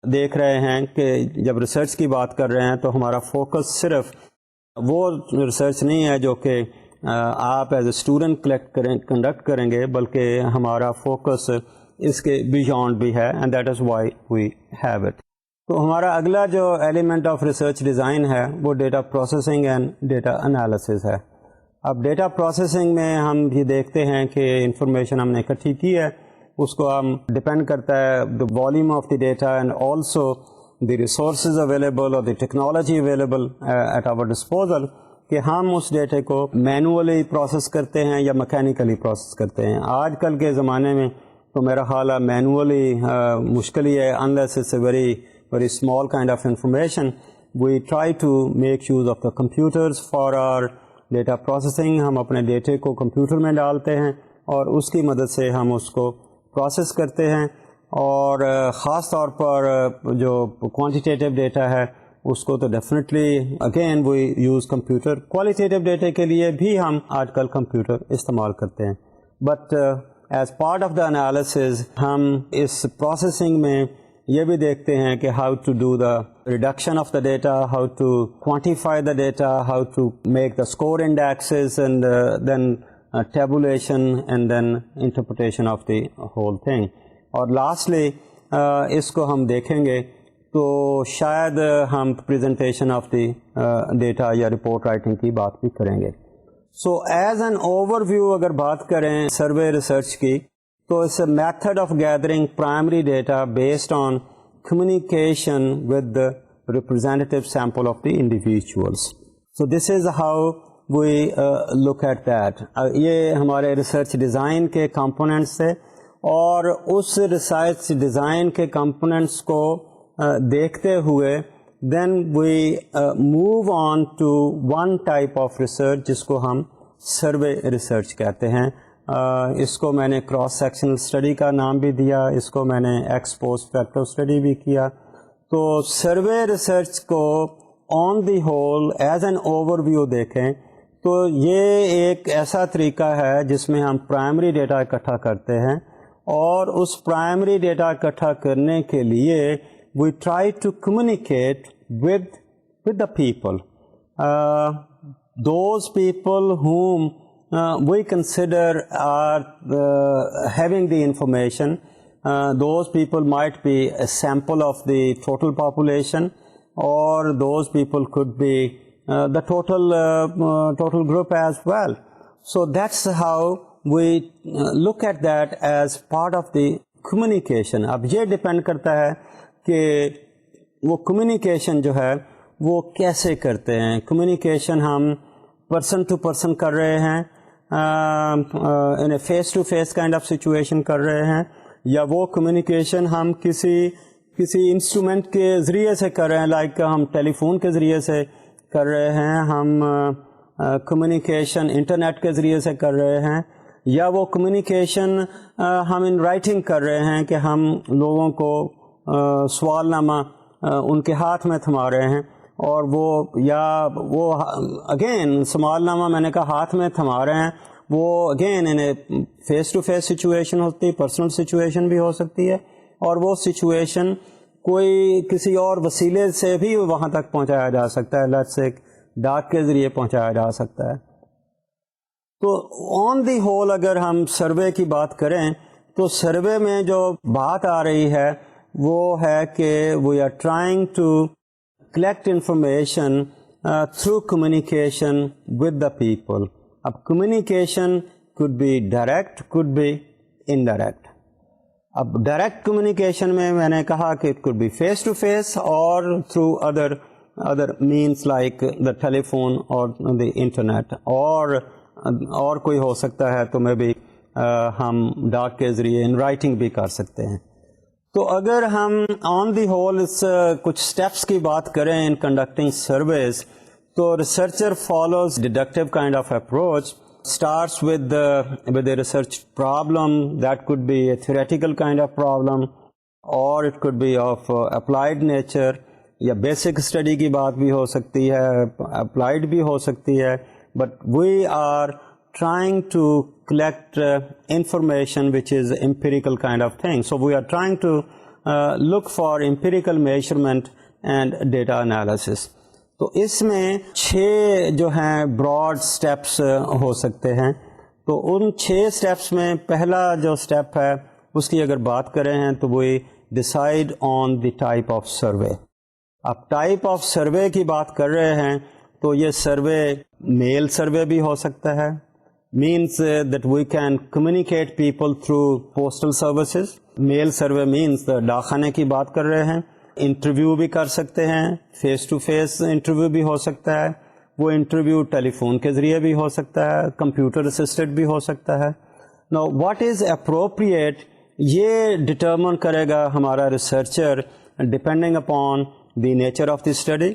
دیکھ رہے ہیں کہ جب ریسرچ کی بات کر رہے ہیں تو ہمارا فوکس صرف وہ ریسرچ نہیں ہے جو کہ آپ ایز اے اسٹوڈنٹ کنڈکٹ کریں گے، بلکہ ہمارا فوکس اس کے بیونڈ بھی ہے، and that is why we have it. تو ہمارا اگلا جو ایلیمنٹ آف ریسرچ ڈیزائن ہے وہ data processing and data analysis ہے. اب ڈیٹا پروسیسنگ میں ہم یہ دیکھتے ہیں کہ انفارمیشن ہم نے اکٹھی کی ہے، اس کو ہم ڈپینڈ کرتا ہے the volume of the data and also the resources available اور the technology available at our disposal, کہ ہم اس ڈیٹے کو مینولی پروسیس کرتے ہیں یا میکینیکلی پروسیس کرتے ہیں. آج کل کے زمانے میں تو میرا خیال ہے مینولی مشکل ہی ہے، unless it's a very small kind of information. We try to make use of the computers for our data processing. ہم اپنے ڈیٹے کو کمپیوٹر میں ڈالتے ہیں اور اس کی مدد سے ہم اس کو پروسیس کرتے ہیں، اور خاص طور پر جو کوانٹیٹیو ڈیٹا ہے اس کو تو definitely again we use computer. Qualitative data کے لیے بھی ہم آج کل کمپیوٹر استعمال کرتے ہیں، but as part of the analysis ہم اس پروسیسنگ میں یہ بھی دیکھتے ہیں کہ how to do the reduction of the data, how to quantify the data, how to make the score indexes and then tabulation and then interpretation of the whole thing. اور lastly اس کو ہم دیکھیں گے تو شاید ہم پریزنٹیشن آف دی ڈیٹا یا رپورٹ رائٹنگ کی بات بھی کریں گے. سو ایز این اوور ویو اگر بات کریں سروے ریسرچ کی، تو it's a method of gathering primary data based on communication with the representative sample of the individuals. So this is how we look at that. یہ ہمارے research design کے components سے، اور اس ریسرچ ڈیزائن کے components کو دیکھتے ہوئے then we move on to one type of research جس کو ہم سروے ریسرچ کہتے ہیں. اس کو میں نے کراس سیکشنل اسٹڈی کا نام بھی دیا، اس کو میں نے ایکس پوسٹ فیکٹو اسٹڈی بھی کیا. تو سروے ریسرچ کو on the whole as an overview دیکھیں تو یہ ایک ایسا طریقہ ہے جس میں ہم پرائمری ڈیٹا اکٹھا کرتے ہیں، اور اس پرائمری ڈیٹا اکٹھا کرنے کے لیے we try to communicate with the people, those people whom we consider are having the information. Those people might be a sample of the total population, or those people could be the total group as well. So that's how we look at that as part of the communication. اب یہ depend کرتا ہے کہ وہ communication جو ہے وہ کیسے کرتے ہیں. کمیونیکیشن ہم پرسن ٹو پرسن کر رہے ہیں، in a face to face kind of situation کر رہے ہیں، یا وہ کمیونیکیشن ہم کسی انسٹرومنٹ کے ذریعے سے کر رہے ہیں، لائک ہم ٹیلی فون کے ذریعے سے کر رہے ہیں، ہم کمیونیکیشن انٹرنیٹ کے ذریعے سے کر رہے ہیں، یا وہ کمیونیکیشن ہم ان رائٹنگ کر رہے ہیں کہ ہم لوگوں کو سوال نامہ ان کے ہاتھ میں تھما رہے ہیں، اور وہ اگین سوال نامہ میں نے کہا ہاتھ میں تھما رہے ہیں، وہ اگین انہیں فیس ٹو فیس سچویشن ہوتی ہے، پرسنل سچویشن بھی ہو سکتی ہے، اور وہ سچویشن کوئی کسی اور وسیلے سے بھی وہاں تک پہنچایا جا سکتا ہے، لیٹس سے ڈاک کے ذریعے پہنچایا جا سکتا ہے. تو آن دی ہول اگر ہم سروے کی بات کریں تو سروے میں جو بات آ رہی ہے وہ ہے کہ we are trying to collect information through communication with the people. اب communication could be direct, could be indirect. اب ڈائریکٹ کمیونیکیشن میں نے کہا کہ it could be face to face اور through other means like the telephone or the internet, اور کوئی ہو سکتا ہے تو میں بھی ہم ڈاک کے ذریعے ان رائٹنگ بھی کر سکتے ہیں. تو اگر ہم آن دی ہول اس کچھ اسٹیپس کی بات کریں ان کنڈکٹنگ سرویز، تو researcher follows deductive kind of approach. Starts with a research problem that could be a theoretical kind of problem, or it could be of applied nature, یا basic study کی بات بھی ہو سکتی ہے، applied بھی ہو سکتی ہے. But we are trying to collect information which is empirical kind of thing. So we are trying to look for empirical measurement and data analysis. تو اس میں 6 جو ہیں براڈ سٹیپس ہو سکتے ہیں. تو ان 6 سٹیپس میں پہلا جو سٹیپ ہے اس کی اگر بات کریں ہیں تو وہ decide on the type of survey. اب ٹائپ آف سروے کی بات کر رہے ہیں تو یہ سروے میل سروے بھی ہو سکتا ہے. means that we can communicate people through postal services. Mail survey means ڈاکخانے کی بات کر رہے ہیں. انٹرویو بھی کر سکتے ہیں, فیس ٹو فیس انٹرویو بھی ہو سکتا ہے, وہ انٹرویو ٹیلی فون کے ذریعے بھی ہو سکتا ہے, کمپیوٹر اسسٹڈ بھی ہو سکتا ہے. Now what is appropriate یہ ڈٹرمن کرے گا ہمارا researcher depending upon the nature of the study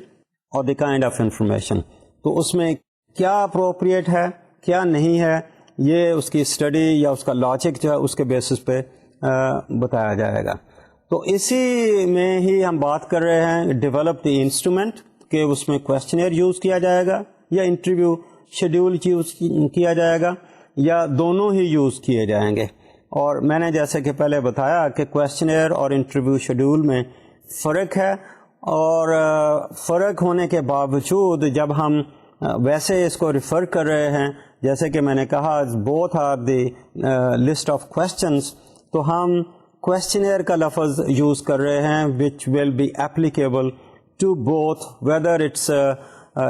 اور دی کائنڈ آف انفارمیشن. تو اس میں کیا اپروپریٹ ہے کیا نہیں ہے یہ اس کی اسٹڈی یا اس کا لاجک جو ہے اس کے بیسس پہ بتایا جائے گا. تو اسی میں ہی ہم بات کر رہے ہیں ڈیولپ دی انسٹرومنٹ کہ اس میں کویسچنیئر یوز کیا جائے گا یا انٹرویو شیڈول یوز کیا جائے گا یا دونوں ہی یوز کیے جائیں گے. اور میں نے جیسے کہ پہلے بتایا کہ کویسچنیئر اور انٹرویو شیڈول میں فرق ہے, اور فرق ہونے کے باوجود جب ہم ویسے اس کو ریفر کر رہے ہیں جیسے کہ میں نے کہا both are the list of questions, تو ہم کویسچنیئر کا لفظ یوز کر رہے ہیں which will be applicable to both whether it's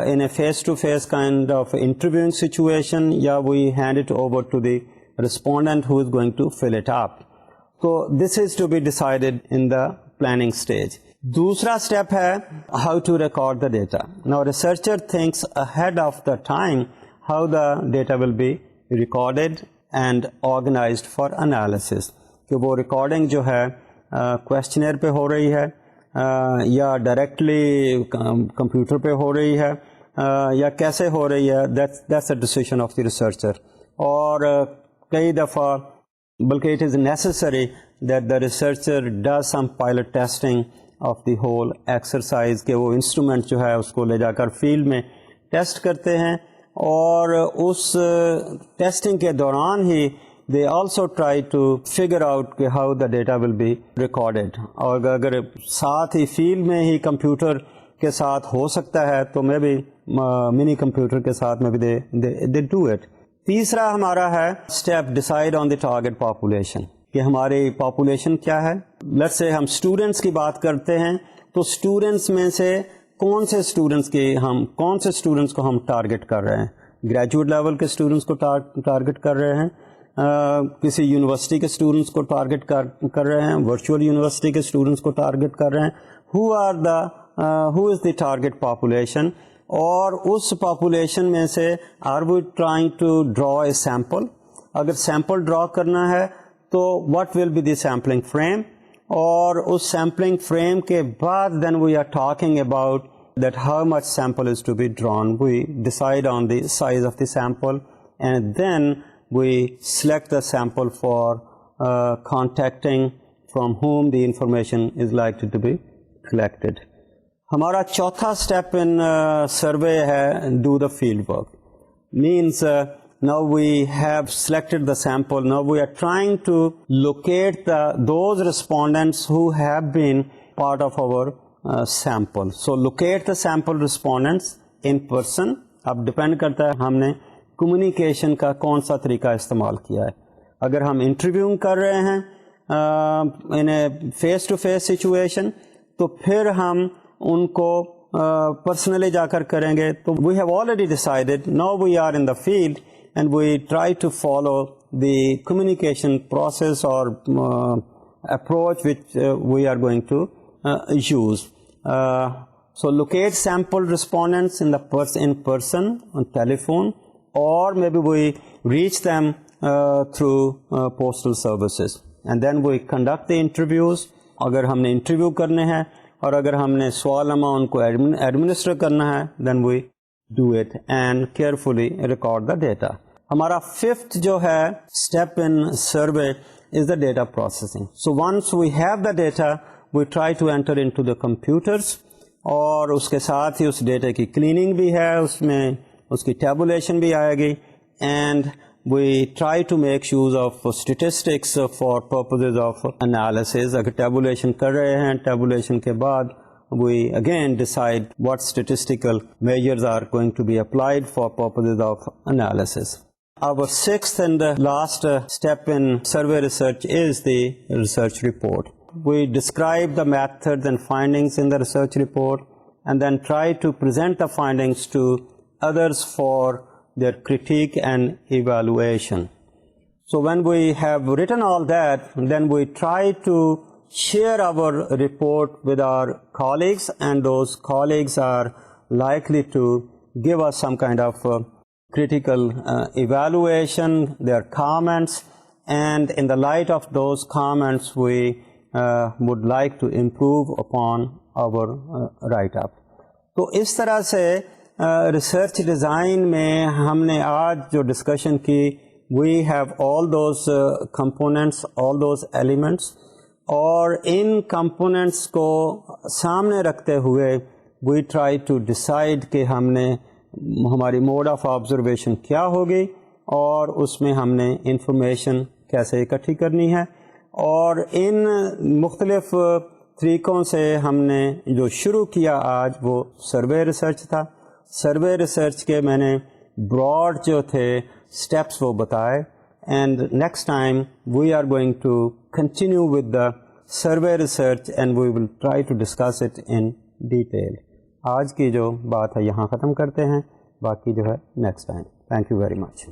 in a face-to-face kind of interviewing situation یا we hand it over to the respondent who is going to fill it up. So this is to be decided in the planning stage. دوسرا step ہے how to record the data. Now researcher thinks ahead of the time how the data will be recorded and organized for analysis. کہ وہ recording جو ہے کویسچنیئر پہ ہو رہی ہے یا ڈائریکٹلی کمپیوٹر پہ ہو رہی ہے یا کیسے ہو رہی ہے, that's a decision of the researcher. اور کئی دفعہ بلکہ it is necessary that the researcher does some pilot testing of the whole exercise کہ وہ انسٹرومنٹ جو ہے اس کو لے جا کر فیلڈ میں ٹیسٹ کرتے ہیں, اور اس ٹیسٹنگ کے دوران ہی they also try to figure out کہ how the data will be recorded. اور اگر ساتھ ہی فیلڈ میں ہی کمپیوٹر کے ساتھ ہو سکتا ہے تو میں بھی منی کمپیوٹر کے ساتھ میں بھی they do it. تیسرا ہمارا ہے step decide on the target population کہ ہماری پاپولیشن کیا ہے. لیٹس سے ہم اسٹوڈنٹس کی بات کرتے ہیں تو اسٹوڈنٹس میں سے کون سے اسٹوڈنٹس کو ہم ٹارگیٹ کر رہے ہیں. گریجویٹ لیول کے اسٹوڈنٹس کو ٹارگیٹ کر رہے ہیں, کسی یونیورسٹی کے اسٹوڈنٹس کو ٹارگیٹ کر رہے ہیں, ورچوئل یونیورسٹی کے اسٹوڈنٹس کو ٹارگیٹ کر رہے ہیں. ہو از دی ٹارگیٹ پاپولیشن, اور اس پاپولیشن میں سے are we trying to draw a sample. اگر سیمپل ڈرا کرنا ہے تو what will be the sampling frame, اور اس سیمپلنگ فریم کے بعد then we are talking about that how much sample is to be drawn. We decide on the size of the sample and then we select the sample for contacting from whom the information is likely to be collected. ہمارا چوتھا step in survey ہے do the field work. Means now we have selected the sample, now we are trying to locate those respondents who have been part of our sample. So locate the sample respondents in person. اب depend کرتا ہے ہم نے communication کا کون سا طریقہ استعمال کیا ہے. اگر ہم انٹرویو کر رہے ہیں in a face to face situation تو پھر ہم ان کو پرسنلی جا کر کریں گے. تو we have already decided now we are in the field and we try to follow the communication process اور approach which we are going to use. So locate sample respondents in person on telephone, or maybe we reach them through postal services, and then we conduct the interviews. اگر ہم نے interview کرنے ہیں اور اگر ہم نے سوال نامہ ان کو ایڈمنسٹر کرنا ہے then we do it and carefully record the data. ہمارا ففتھ جو ہے step in survey is the data processing. So once we have the data, we try to enter into the computers, اور اس کے ساتھ ہی اس data کی cleaning بھی ہے, اس میں اس کی ٹیبولیشن بھی آئے گی, and we try to make use of statistics for purposes of analysis. اگر ٹیبولیشن کر رہے ہیں ٹیبولیشن کے بعد we again decide what statistical measures are going to be applied for purposes of analysis. Our sixth and last step in survey research is the research report. We describe the methods and findings in the research report and then try to present the findings to others for their critique and evaluation. So when we have written all that, then we try to share our report with our colleagues, and those colleagues are likely to give us some kind of critical evaluation, their comments, and in the light of those comments we would like to improve upon our write-up. تو اس طرح سے research design میں ہم نے آج جو discussion کی، we have all those components, all those elements, اور ان کمپوننٹس کو سامنے رکھتے ہوئے وی ٹرائی ٹو ڈیسائیڈ کہ ہم نے ہماری موڈ آف آبزرویشن کیا ہوگی اور اس میں ہم نے انفارمیشن کیسے اکٹھی کرنی ہے. اور ان مختلف طریقوں سے ہم نے جو شروع کیا آج وہ سروے ریسرچ تھا. سروے ریسرچ کے میں نے براڈ جو تھے اسٹیپس وہ بتائے، and next time we are going to continue with the survey research and we will try to discuss it in detail. آج کی جو بات ہے یہاں ختم کرتے ہیں، باقی جو ہے next time. Thank you very much.